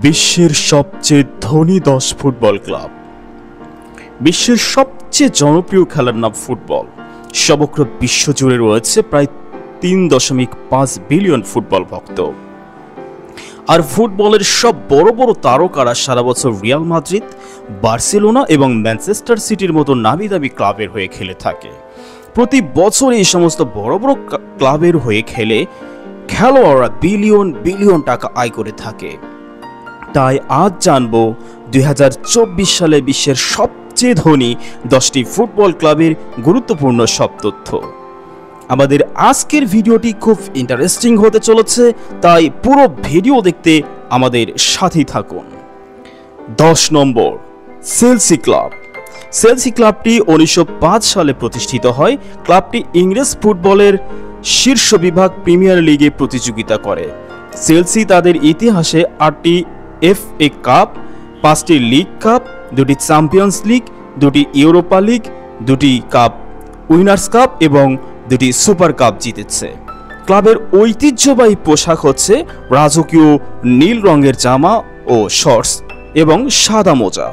বিশ্বের সবচেয়ে ধনী 10 ফুটবল ক্লাব। বিশ্বের সবচেয়ে জনপ্রিয় খেলার নাম ফুটবল। সমগ্র বিশ্ব জুড়ে রয়েছে প্রায় 3.5 বিলিয়ন ফুটবল ভক্ত। আর ফুটবলের সব বড় বড় তারকারা সারা বছর রিয়াল মাদ্রিদ, বার্সেলোনা এবং ম্যানচেস্টার সিটির মতো নামিদামি ক্লাবের হয়ে খেলে থাকে। প্রতি বছর এই সমস্ত বড় বড় ক্লাবের হয়ে খেলে খেলোয়াড়রা বিলিয়ন বিলিয়ন টাকা আয় করে থাকে। তাই আজ জানবো 2024 সালে বিশ্বের সবচেয়ে ধনী 10টি ফুটবল ক্লাবের গুরুত্বপূর্ণ সব তথ্য। আমাদের আজকের ভিডিওটি খুব ইন্টারেস্টিং হতে চলেছে, তাই পুরো ভিডিও দেখতে আমাদের সাথেই থাকুন। 10 নম্বর, চেলসি ক্লাব। চেলসি ক্লাবটি 1905 সালে প্রতিষ্ঠিত হয়। ক্লাবটি ইংরেজ ফুটবলের শীর্ষ বিভাগ প্রিমিয়ার লিগে প্রতিযোগিতা করে। চেলসি তাদের ইতিহাসে 8টি FA কাপ, 5টি লিগ কাপ, 2টি চ্যাম্পিয়ন্স লিগ, 2টি ইউরোপা লিগ, 2টি কাপ উইনার্স কাপ এবং 2টি সুপার কাপ জিতেছে। ক্লাবের ঐতিহ্যবাহী পোশাক হচ্ছে রাজকীয় নীল রঙের জামা ও শর্টস এবং সাদা মোজা।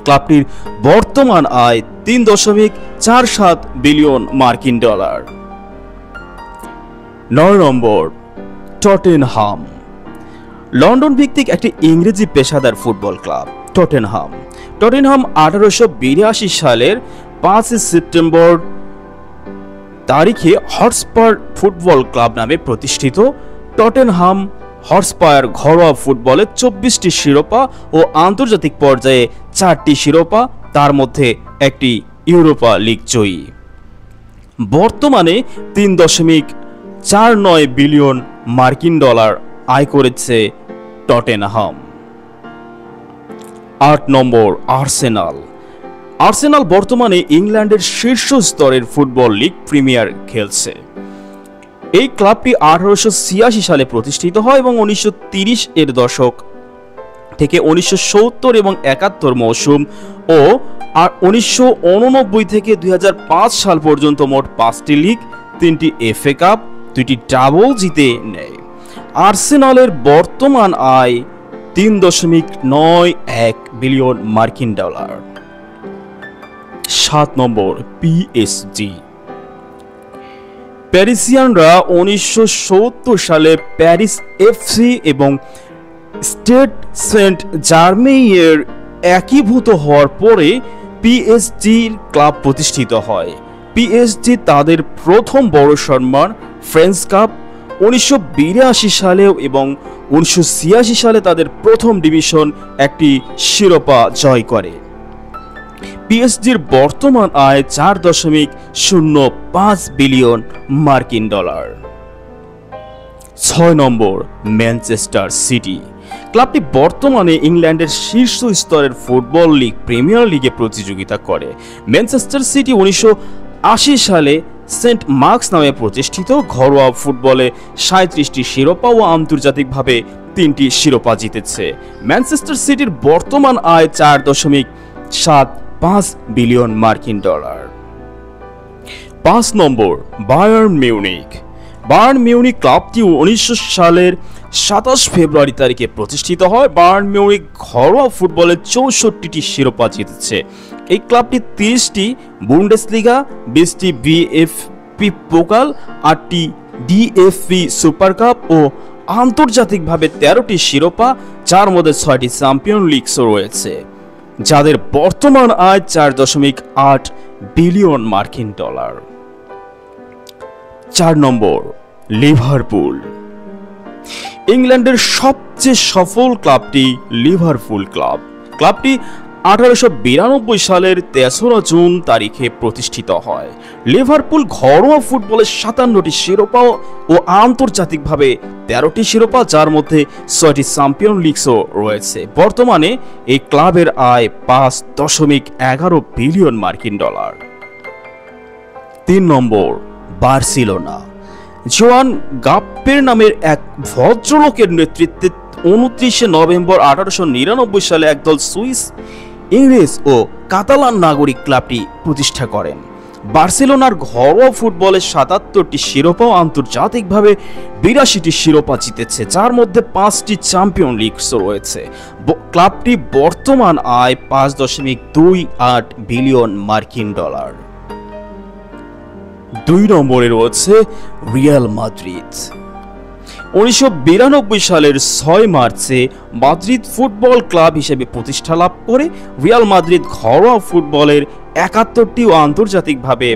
ক্লাবটির বর্তমান আয় 3.47 বিলিয়ন মার্কিন ডলার। 9 নম্বর, টটেনহাম। লন্ডন ভিত্তিক একটি ইংরেজি পেশাদার ফুটবল ক্লাব টটেনহাম। টটেনহাম 1882 সালের 5 সেপ্টেম্বর তারিখে হটস্পার ফুটবল ক্লাব নামে প্রতিষ্ঠিত। টটেনহাম হটস্পার ঘরোয়া ফুটবলে 24টি শিরোপা ও আন্তর্জাতিক পর্যায়ে 4টি শিরোপা, তার মধ্যে একটি ইউরোপা লিগ জয়ী। বর্তমানে 3.49 বিলিয়ন মার্কিন ডলার আয় করেছে টটেনহাম। 8 নম্বর, আর্সেনাল। আর্সেনাল বর্তমানে ইংল্যান্ডের শীর্ষ স্তরের ফুটবল লিগ প্রিমিয়ার খেলছে। এই ক্লাবটি 1886 সালে প্রতিষ্ঠিত হয় এবং 1930 এর দশক থেকে 1970 এবং 71 মৌসুম ও 1989 থেকে 2005 সাল পর্যন্ত মোট 5টি লিগ, 3টি FA কাপ, 2টি ডাবল জিতে নেয়। আর্সেনালের বর্তমান আয় 3.91 বিলিয়ন মার্কিন ডলার। 7 নম্বর, PSG। প্যারিসিয়ানরা 1970 সালে প্যারিস FC এবং স্টেড সেন্ট জার্মেইয়ের একীভূত হওয়ার পরে PSG ক্লাব প্রতিষ্ঠিত হয়। PSG তাদের প্রথম বড় সম্মান ফ্রেঞ্চ কাপ 1982 সালে এবং 1986 সালে তাদের প্রথম ডিভিশন একটি শিরোপা জয় করে। PSGর বর্তমান আয় 4.05 বিলিয়ন মার্কিন ডলার। 6 নম্বর, ম্যানচেস্টার সিটি। ক্লাবটি বর্তমানে ইংল্যান্ডের শীর্ষ স্তরের ফুটবল লিগ প্রিমিয়ার লিগে প্রতিযোগিতা করে। ম্যানচেস্টার সিটি 1980 সালে সেন্ট মার্কস নামে প্রতিষ্ঠিত। ঘরোয়া ফুটবলে 37টি শিরোপা ও আন্তর্জাতিকভাবে 3টি শিরোপা জিতেছে। ম্যানচেস্টার সিটির বর্তমান আয় 4.75 বিলিয়ন মার্কিন ডলার। 5 নম্বর, বায়ার্ন মিউনিখ। বায়ার্ন মিউনিখ ক্লাবটি 1900 সালের 27 ফেব্রুয়ারি তারিখে প্রতিষ্ঠিত হয়। বায়ার্ন মিউনিখ ঘরোয়া ফুটবলে 64টি শিরোপা জিতেছে। এই ক্লাবটি 30টি বুন্ডেসলিগা, 20টি VfB পোকাল, 8টি DFB সুপার কাপ ও আন্তর্জাতিকভাবে 13টি শিরোপা, যার মধ্যে 6টি চ্যাম্পিয়ন লিগসও রয়েছে, যাদের বর্তমান আয় 4.8 বিলিয়ন মার্কিন ডলার। 4 নম্বর, লিভারপুল। ইংল্যান্ডের সবচেয়ে সফল ক্লাবটি লিভারপুল ক্লাব। ক্লাবটি 1892 সালের 3 জুন তারিখে প্রতিষ্ঠিত হয়। লিভারপুল ঘরোয়া ফুটবলে 57টি শিরোপা ও আন্তর্জাতিকভাবে 13টি শিরোপা, যার মধ্যে 6টি চ্যাম্পিয়ন লিগসও রয়েছে। বর্তমানে এই ক্লাবের আয় 5.11 বিলিয়ন মার্কিন ডলার। 3 নম্বর, বার্সেলোনা। জোয়ান গাপ্পের নামের এক ভদ্রলোকের নেতৃত্বে 29 নভেম্বর 1899 সালে একদল সুইস, ইংরেজ ও কাতালান নাগরিক ক্লাবটি প্রতিষ্ঠা করেন। বার্সেলোনার ঘরোয়া ফুটবলের ৭৭টি শিরোপা ও আন্তর্জাতিকভাবে ৮২টি শিরোপা জিতেছে, যার মধ্যে 5টি চ্যাম্পিয়ন লিগস রয়েছে। ক্লাবটি বর্তমান আয় ৫.28 বিলিয়ন মার্কিন ডলার। ২ নম্বরে রয়েছে রিয়াল মাদ্রিদ। ১৯৯২ সালের ৬ মার্চে মাদ্রিদ ফুটবল ক্লাব হিসেবে প্রতিষ্ঠা লাভ করে। রিয়াল মাদ্রিদ ঘরোয়া ফুটবলের ৭১টি ও আন্তর্জাতিকভাবে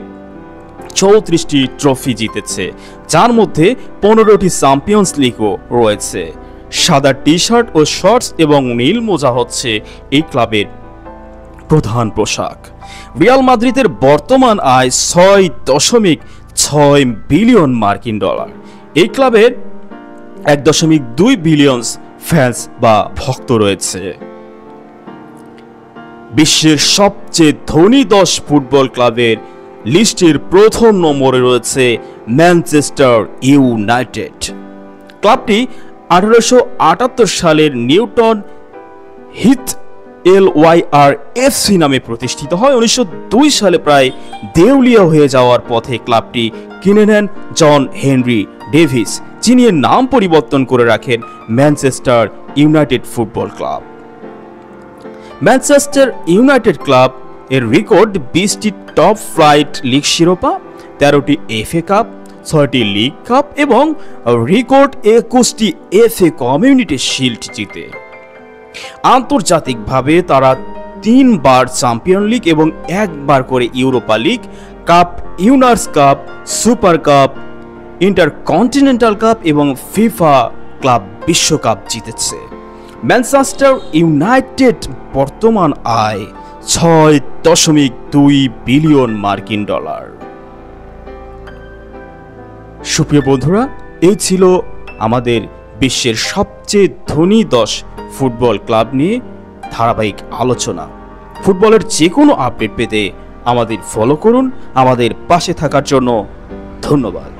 ৩৪টি ট্রফি জিতেছে, যার মধ্যে 15টি চ্যাম্পিয়ন্স লিগও রয়েছে। সাদা টি শার্ট ও শর্টস এবং নীল মোজা হচ্ছে এই ক্লাবের প্রধান পোশাক। রিয়াল মাদ্রিদের বর্তমান আয় ৬.৬ বিলিয়ন মার্কিন ডলার। এই ক্লাবের ১.২ বিলিয়ন ফ্যান্স বা ভক্ত রয়েছে। বিশ্বের সবচেয়ে ধনী 10 ফুটবল ক্লাবের লিস্টের প্রথম নম্বরে রয়েছে ম্যানচেস্টার ইউনাইটেড। ক্লাবটি 1878 সালের নিউটন হিথ LYRFC নামে প্রতিষ্ঠিত হয়। 1902 সালে প্রায় দেউলিয়া হয়ে যাওয়ার পথে ক্লাবটি কিনে নেন জন হেনরি ডেভিস, যিনি এর নাম পরিবর্তন করে রাখেন Manchester United football club. Manchester United club এর রেকর্ড 20টি টপ ফ্লাইট লিগ শিরোপা, 13টি FA কাপ, 6টি লিগ কাপ এবং রেকর্ড 21টি FA কমিউনিটি শিল্ড জিতে। আন্তর্জাতিকভাবে তারা 3 বার চ্যাম্পিয়ন লিগ এবং 1 বার করে ইউরোপা লিগ কাপ, ইউনার্স cup, super cup, intercontinental cup এবং ফিফা ক্লাব বিশ্বকাপ জিতেছে। ম্যানচেস্টার ইউনাইটেড বর্তমান আয় 6.2 বিলিয়ন মার্কিন ডলার। সুপ্রিয় বন্ধুরা, এই ছিল আমাদের বিশ্বের সবচেয়ে ধনী 10 ফুটবল ক্লাব নিয়ে ধারাবাহিক আলোচনা। ফুটবলের যে কোনো আপডেট পেতে আমাদের ফলো করুন। আমাদের পাশে থাকার জন্য ধন্যবাদ।